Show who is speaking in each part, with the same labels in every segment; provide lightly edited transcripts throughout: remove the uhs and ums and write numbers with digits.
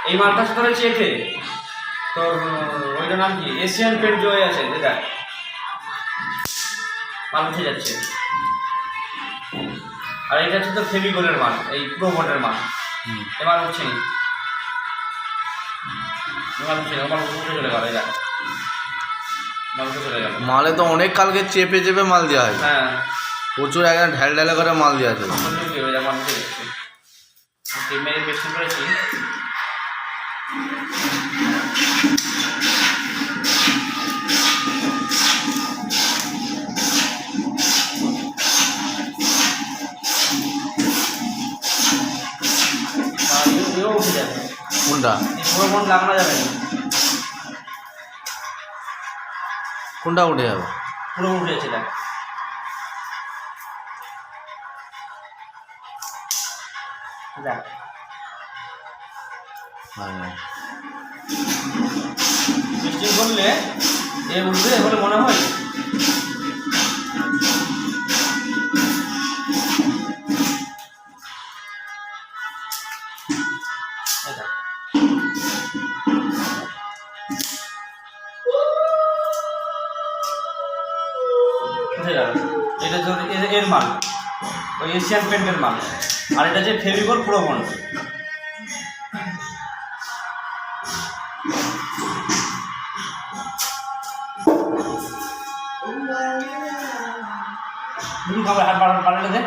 Speaker 1: এই মালটা ধরে চেপে তোর ওইটার নাম কি এশিয়ান পেন্ট জয় আছে যেটা মাল উঠে যাচ্ছে। আর এটা হচ্ছে তোর ফেভিকলের মাল, এই প্রো বোর্ডের মাল। এবার উঠছে নি, এবার উঠছে না, মাল উঠে চলে গেল। এটা মাল উঠে চলে গেল।
Speaker 2: মালে তো অনেক কালকে চেপে চেপে মাল দেওয়া হয়।
Speaker 1: হ্যাঁ
Speaker 2: প্রচুর একদম ঢেল ঢেলে করে মাল দেওয়া আছে।
Speaker 1: মাল উঠে যাচ্ছে। মেরে পেস্টিং করেছি।
Speaker 2: কোনটা
Speaker 1: লাগানো যাবে না,
Speaker 2: কোনটা উঠে যাবে?
Speaker 1: পুরো উঠে যাচ্ছে। দেখ দেখ পেস্টিং করলে এ উঠবে বলে মনে হয়। এটা এর মাল ওই এশিয়ান পেন্টের মাল, আর এটা হচ্ছে ফেভিকল প্রো বন্ড। হাত পাল্টে দে।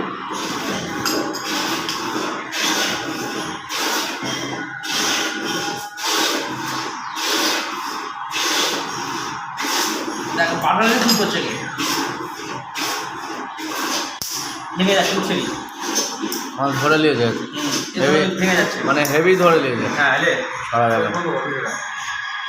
Speaker 1: দেখ পাল্টালে কি করছে, ভেঙে যাচ্ছে, উঠছে নি,
Speaker 2: ধরে নিয়ে যায়,
Speaker 1: ভেঙে যাচ্ছে,
Speaker 2: মানে হেভি ধরে নিয়ে যায়।
Speaker 1: হ্যাঁ
Speaker 2: সারা গেল।